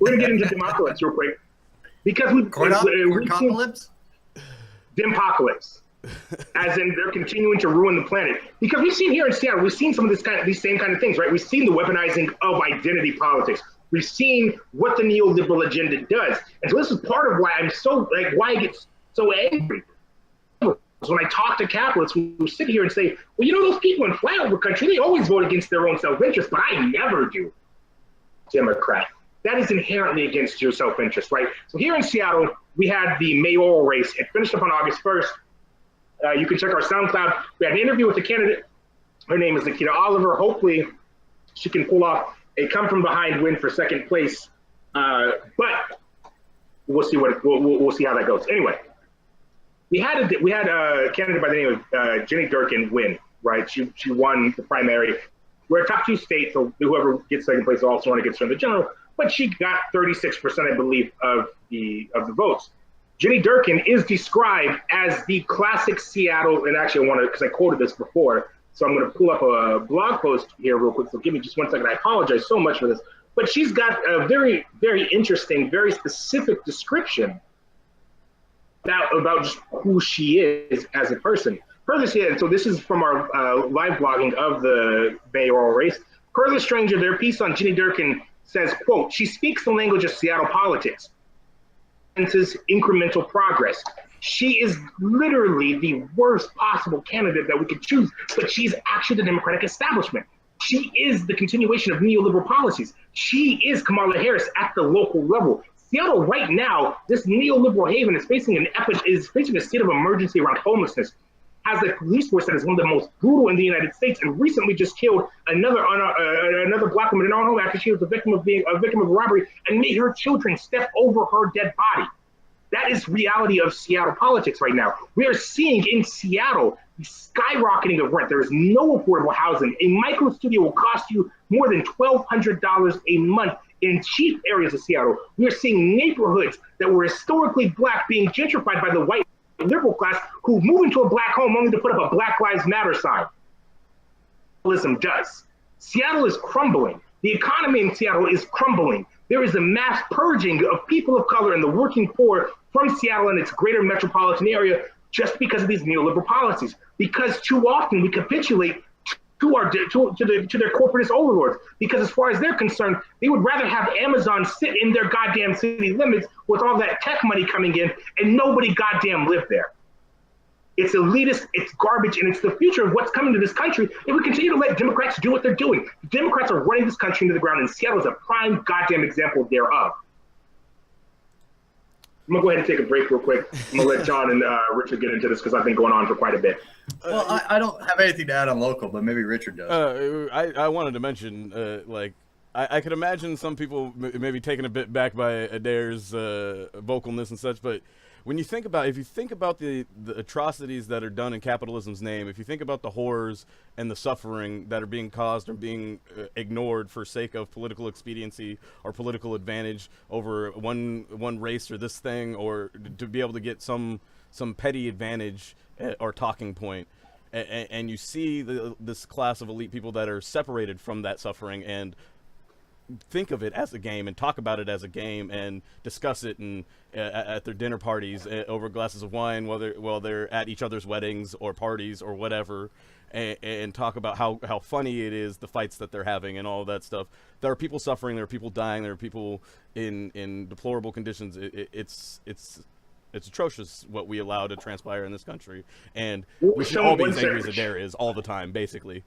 we're gonna get into Democalypse real quick because Democalypse? Democalypse, as in they're continuing to ruin the planet. Because we've seen here in Seattle, we've seen some of these same kind of things, right? We've seen the weaponizing of identity politics. We've seen what the neoliberal agenda does, and so this is part of why why I get so angry. When I talk to capitalists who sit here and say, well, you know, those people in flyover country, they always vote against their own self-interest, but I never do. Democrat. That is inherently against your self-interest, right? So here in Seattle, we had the mayoral race. It finished up on August 1st. You can check our SoundCloud. We had an interview with the candidate. Her name is Nikita Oliver. Hopefully, she can pull off a come-from-behind win for second place. But we'll see we'll see how that goes. Anyway. We had a candidate by the name of Jenny Durkin win, right? She won the primary. We're a top 2 state, so whoever gets second place will also want to get in the general. But she got 36%, I believe, of the votes. Jenny Durkin is described as the classic Seattle, and actually I want to, because I quoted this before, so I'm going to pull up a blog post here real quick. So give me just 1 second. I apologize so much for this, but she's got a very, very interesting, very specific description about just who she is as a person. Per this, so this is from our live blogging of the mayoral race. Per the Stranger, their piece on Jenny Durkin says, quote, she speaks the language of Seattle politics, senses incremental progress. She is literally the worst possible candidate that we could choose, but she's actually the Democratic establishment. She is the continuation of neoliberal policies. She is Kamala Harris at the local level. Seattle right now, this neoliberal haven is facing a state of emergency around homelessness, has a police force that is one of the most brutal in the United States, and recently just killed another black woman in our home after she was a victim of a robbery and made her children step over her dead body. That is reality of Seattle politics right now. We are seeing in Seattle the skyrocketing of rent. There is no affordable housing. A micro studio will cost you more than $1,200 a month in cheap areas of Seattle. We are seeing neighborhoods that were historically black being gentrified by the white liberal class who move into a black home only to put up a Black Lives Matter sign. Does. Seattle is crumbling. The economy in Seattle is crumbling. There is a mass purging of people of color and the working poor from Seattle and its greater metropolitan area just because of these neoliberal policies. Because too often we capitulate to their corporatist overlords, because as far as they're concerned, they would rather have Amazon sit in their goddamn city limits with all that tech money coming in and nobody goddamn live there. It's elitist, it's garbage, and it's the future of what's coming to this country if we continue to let Democrats do what they're doing. The Democrats are running this country into the ground, and Seattle is a prime goddamn example thereof. I'm going to go ahead and take a break real quick. I'm going to let John and Richard get into this because I've been going on for quite a bit. Well, I don't have anything to add on local, but maybe Richard does. I wanted to mention, I could imagine some people maybe taken a bit back by Adair's vocalness and such, but when you think about, if you think about the atrocities that are done in capitalism's name, if you think about the horrors and the suffering that are being caused or being ignored for sake of political expediency or political advantage over one race or this thing, or to be able to get some petty advantage or talking point, and you see this class of elite people that are separated from that suffering and think of it as a game and talk about it as a game and discuss it and at their dinner parties over glasses of wine while they're at each other's weddings or parties or whatever, and talk about how funny it is, the fights that they're having and all of that stuff. There are people suffering, there are people dying, there are people in deplorable conditions. It's atrocious what we allow to transpire in this country, and we should all be as angry as Adair is all the time, basically.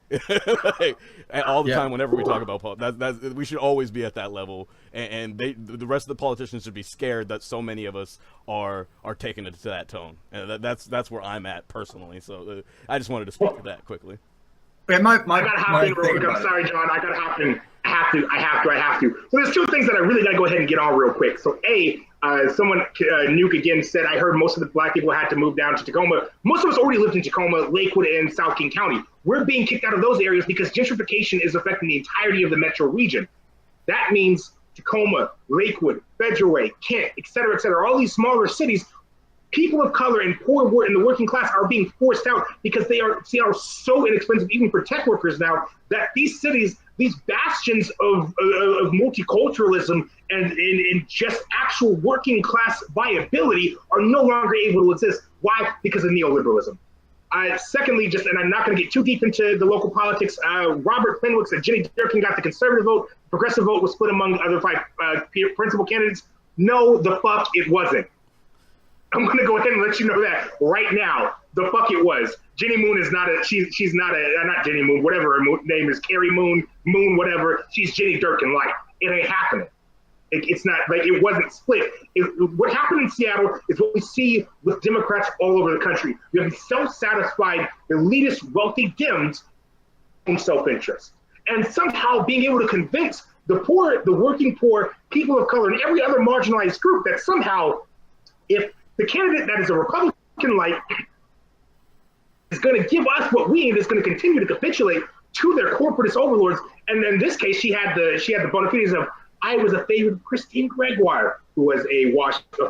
All the time, whenever we talk about politics, we should always be at that level, and the rest of the politicians should be scared that so many of us are taking it to that tone, and that's where I'm at personally. So I just wanted to speak to that quickly. I gotta hop in real quick. I'm sorry, John. I gotta hop in. I have to. So there's two things that I really gotta go ahead and get on real quick. So someone, Nuke again, said, I heard most of the black people had to move down to Tacoma. Most of us already lived in Tacoma, Lakewood, and South King County. We're being kicked out of those areas because gentrification is affecting the entirety of the metro region. That means Tacoma, Lakewood, Federal, Kent, et cetera, all these smaller cities, people of color and poor in the working class are being forced out because they are so inexpensive, even for tech workers now, that these cities these bastions of multiculturalism and just actual working class viability are no longer able to exist. Why? Because of neoliberalism. Secondly, and I'm not going to get too deep into the local politics, Robert Fenwick said Jenny Durkin got the conservative vote. The progressive vote was split among the other 5 principal candidates. No, the fuck it wasn't. I'm going to go ahead and let you know that right now. The fuck it was. Jenny Moon is not she's not Jenny Moon, whatever her name is, Carrie Moon, whatever. She's Jenny Durkin light. It ain't happening. It's not, like, it wasn't split. What happened in Seattle is what we see with Democrats all over the country. We have self-satisfied, elitist, wealthy Dems in self-interest. And somehow being able to convince the poor, the working poor, people of color, and every other marginalized group that somehow, if the candidate that is a Republican-like is going to give us what we need, is going to continue to capitulate to their corporatist overlords. And in this case, she had the bona fides of, I was a favorite of Christine Gregoire, who was a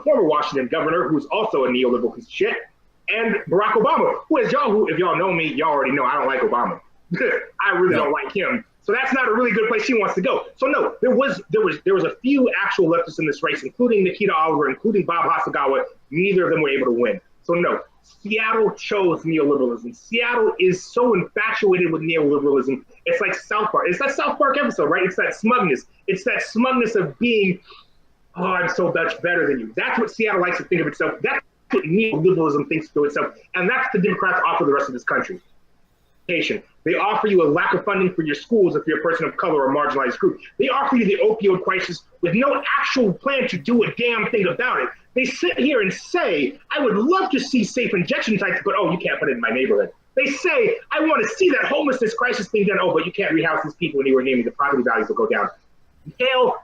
former Washington governor, who's also a neoliberal piece of shit, and Barack Obama, if y'all know me, y'all already know I don't like Obama. I really don't like him. So that's not a really good place she wants to go. So no, there was a few actual leftists in this race, including Nikita Oliver, including Bob Hasagawa. Neither of them were able to win. So no, Seattle chose neoliberalism. Seattle is so infatuated with neoliberalism. It's like South Park. It's that South Park episode, right? It's that smugness. It's that smugness of being, oh, I'm so much better than you. That's what Seattle likes to think of itself. That's what neoliberalism thinks to itself. And that's what the Democrats offer the rest of this country. They offer you a lack of funding for your schools if you're a person of color or marginalized group. They offer you the opioid crisis with no actual plan to do a damn thing about it. They sit here and say, I would love to see safe injection sites, but oh, you can't put it in my neighborhood. They say, I want to see that homelessness crisis thing done, oh, but you can't rehouse these people anywhere near me, the property values will go down. Hell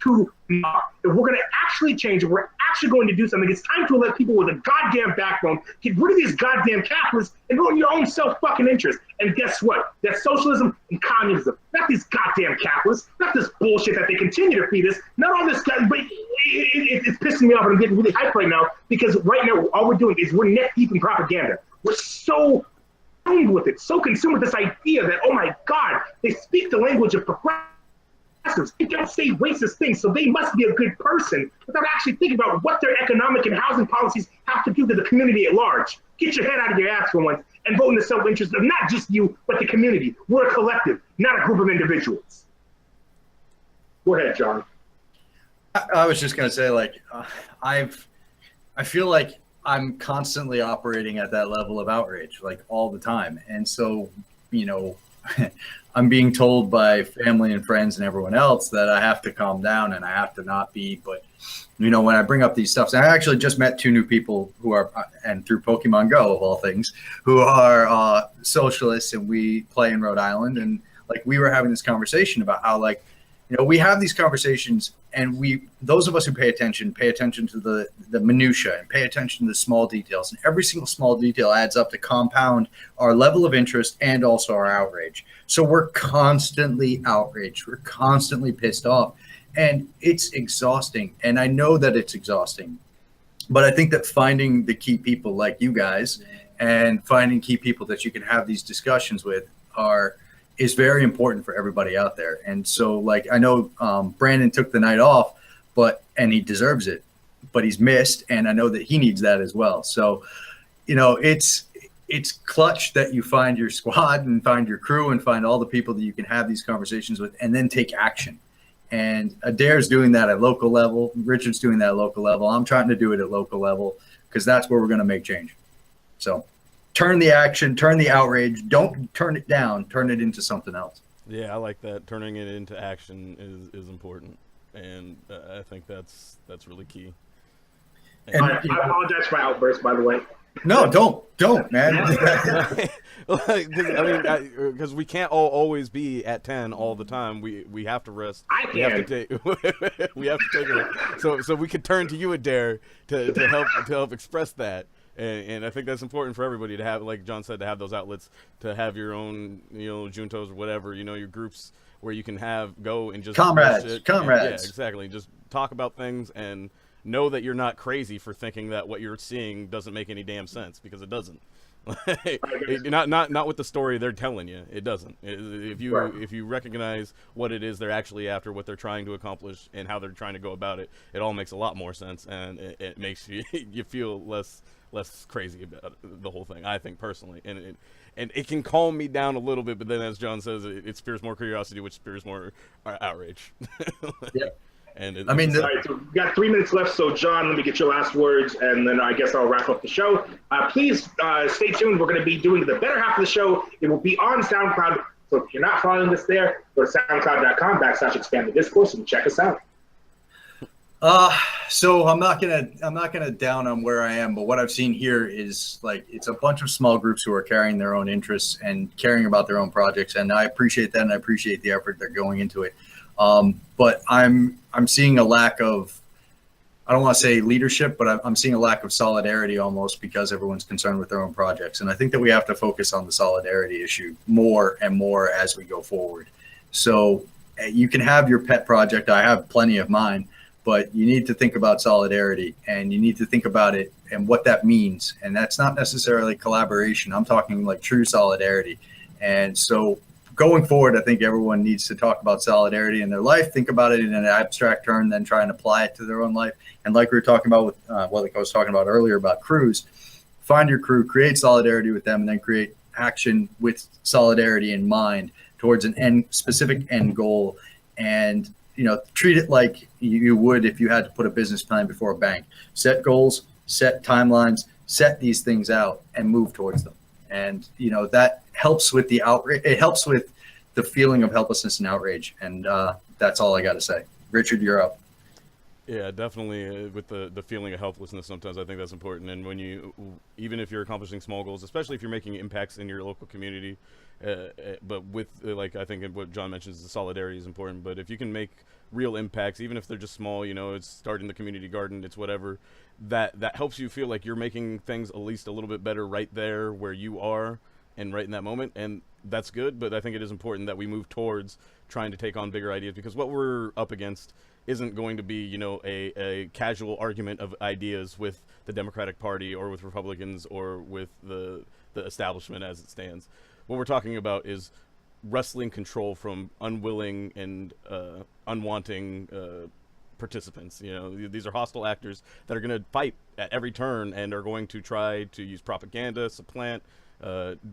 to no. If we're going to actually change, if we're actually going to do something, it's time to let people with a goddamn backbone get rid of these goddamn capitalists and go in your own self-fucking interest. And guess what? That's socialism and communism. Not these goddamn capitalists, not this bullshit that they continue to feed us, not all this, but it's pissing me off and I'm getting really hyped right now because right now all we're doing is we're neck deep in propaganda. We're so consumed with it, so consumed with this idea that, oh my God, they speak the language of progressives. They don't say racist things, so they must be a good person without actually thinking about what their economic and housing policies have to do to the community at large. Get your head out of your ass for once and vote in the self-interest of not just you, but the community. We're a collective, not a group of individuals. Go ahead, John. I was just gonna say, like, I feel like I'm constantly operating at that level of outrage, like all the time, and so, you know, I'm being told by family and friends and everyone else that I have to calm down and I have to not be. But, you know, when I bring up these stuffs, I actually just met 2 new people who are, and through Pokemon Go of all things, who are socialists, and we play in Rhode Island. And like, we were having this conversation about how, like, you know, we have these conversations, and those of us who pay attention to the minutia and pay attention to the small details, and every single small detail adds up to compound our level of interest and also our outrage. So we're constantly outraged. We're constantly pissed off, and it's exhausting. And I know that it's exhausting, but I think that finding the key people like you guys and finding key people that you can have these discussions with is very important for everybody out there. And so, like, I know Brandon took the night off, and he deserves it, but he's missed, and I know that he needs that as well. So, you know, it's clutch that you find your squad and find your crew and find all the people that you can have these conversations with and then take action. And Adair's doing that at local level. Richard's doing that at local level. I'm trying to do it at local level because that's where we're going to make change. So turn the action, turn the outrage. Don't turn it down. Turn it into something else. Yeah, I like that. Turning it into action is important, and I think that's really key. And I apologize for my outburst, by the way. No, don't, man. Because we can't all always be at 10 all the time. We have to rest. We have to take it. So we could turn to you, Adair, to help express that. And I think that's important for everybody to have, like John said, to have those outlets, to have your own, you know, juntos or whatever, you know, your groups where you can go and just comrades. Yeah, exactly. Just talk about things and know that you're not crazy for thinking that what you're seeing doesn't make any damn sense, because it doesn't. Not with the story they're telling you. It doesn't. If you recognize what it is they're actually after, what they're trying to accomplish, and how they're trying to go about it, it all makes a lot more sense, and it makes you feel less crazy about the whole thing, I think, personally. And it can calm me down a little bit, but then, as John says, it spurs more curiosity, which spurs more outrage. Yeah. And all right, so we got 3 minutes left. So, John, let me get your last words, and then I guess I'll wrap up the show. Please stay tuned. We're going to be doing the better half of the show. It will be on SoundCloud. So if you're not following us there, go to soundcloud.com/expand the discourse and check us out. So I'm not gonna down on where I am, but what I've seen here is like it's a bunch of small groups who are carrying their own interests and caring about their own projects, and I appreciate that, and I appreciate the effort they're going into it. But I'm seeing a lack of, I don't want to say leadership, but I'm seeing a lack of solidarity almost because everyone's concerned with their own projects, and I think that we have to focus on the solidarity issue more and more as we go forward. So you can have your pet project. I have plenty of mine. But you need to think about solidarity, and you need to think about it and what that means. And that's not necessarily collaboration. I'm talking like true solidarity. And so going forward, I think everyone needs to talk about solidarity in their life, think about it in an abstract term, then try and apply it to their own life. And like we were talking about with what I was talking about earlier about crews, find your crew, create solidarity with them, and then create action with solidarity in mind towards an specific end goal. And treat it like you would if you had to put a business plan before a bank. Set goals, set timelines, set these things out, and move towards them. And that helps with the outrage. It helps with the feeling of helplessness and outrage. And that's all I got to say. Richard, you're up. Yeah, definitely. With the feeling of helplessness, sometimes I think that's important. And when even if you're accomplishing small goals, especially if you're making impacts in your local community, but with I think what John mentions, the solidarity is important. But if you can make real impacts, even if they're just small, it's starting the community garden, it's whatever, that helps you feel like you're making things at least a little bit better right there where you are and right in that moment. And that's good. But I think it is important that we move towards trying to take on bigger ideas, because what we're up against isn't going to be, a casual argument of ideas with the Democratic Party or with Republicans or with the establishment as it stands. What we're talking about is wrestling control from unwilling and unwanting participants. These are hostile actors that are going to fight at every turn and are going to try to use propaganda, supplant,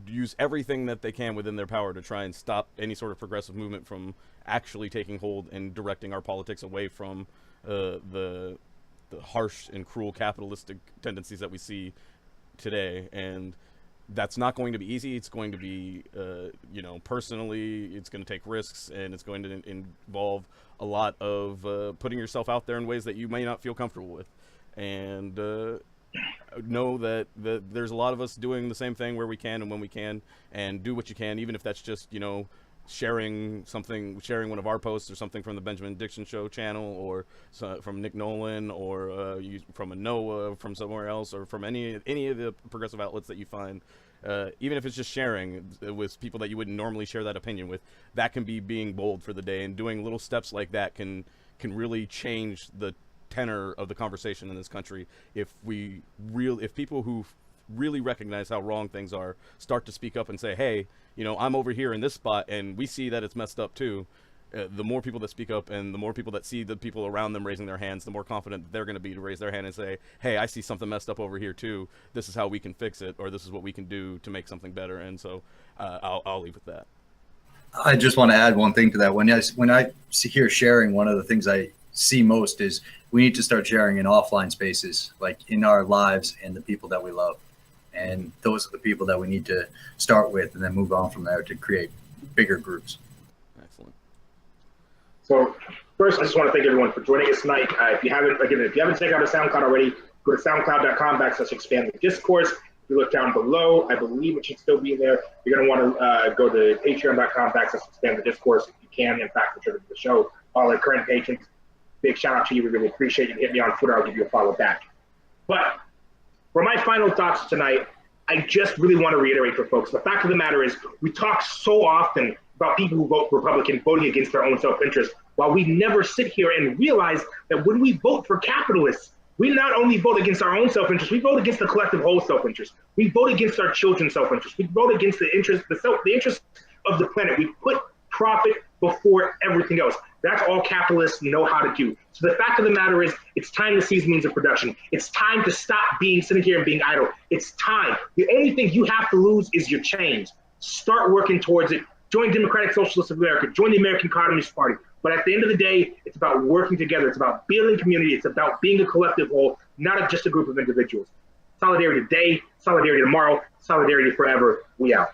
use everything that they can within their power to try and stop any sort of progressive movement from actually taking hold and directing our politics away from the harsh and cruel capitalistic tendencies that we see today. And that's not going to be easy. It's going to be, personally, it's going to take risks, and it's going to involve a lot of putting yourself out there in ways that you may not feel comfortable with. And know that there's a lot of us doing the same thing where we can and when we can, and do what you can, even if that's just, sharing one of our posts or something from the Benjamin Dixon Show channel, or from Nick Nowlin, or from a Noah from somewhere else, or from any of the progressive outlets that you find. Even if it's just sharing with people that you wouldn't normally share that opinion with, that can be being bold for the day, and doing little steps like that can really change the tenor of the conversation in this country. If people who really recognize how wrong things are start to speak up and say, hey, I'm over here in this spot and we see that it's messed up too. The more people that speak up, and the more people that see the people around them raising their hands, the more confident they're going to be to raise their hand and say, hey, I see something messed up over here too. This is how we can fix it, or this is what we can do to make something better. And so I'll leave with that. I just want to add one thing to that. When I hear sharing, one of the things I see most is we need to start sharing in offline spaces, like in our lives and the people that we love. And those are the people that we need to start with, and then move on from there to create bigger groups. Excellent. So first, I just want to thank everyone for joining us tonight. If you haven't checked out our SoundCloud already, go to soundcloud.com/expand the discourse. If you look down below, I believe it should still be there. You're going to want to go to patreon.com/expand the discourse if you can, in fact, contribute to the show. All our current patrons, big shout out to you. We really appreciate you. Hit me on Twitter. I'll give you a follow back. But for my final thoughts tonight, I just really want to reiterate for folks, the fact of the matter is we talk so often about people who vote Republican voting against their own self-interest, while we never sit here and realize that when we vote for capitalists, We not only vote against our own self-interest, we vote against the collective whole self-interest. We vote against our children's self-interest. We vote against the interest of the planet. We put profit before everything else. That's all capitalists know how to do. So the fact of the matter is, it's time to seize means of production. It's time to stop sitting here and being idle. It's time. The only thing you have to lose is your change. Start working towards it. Join Democratic Socialists of America. Join the American Communist Party. But at the end of the day, it's about working together. It's about building community. It's about being a collective whole, not just a group of individuals. Solidarity today, solidarity tomorrow, solidarity forever. We out.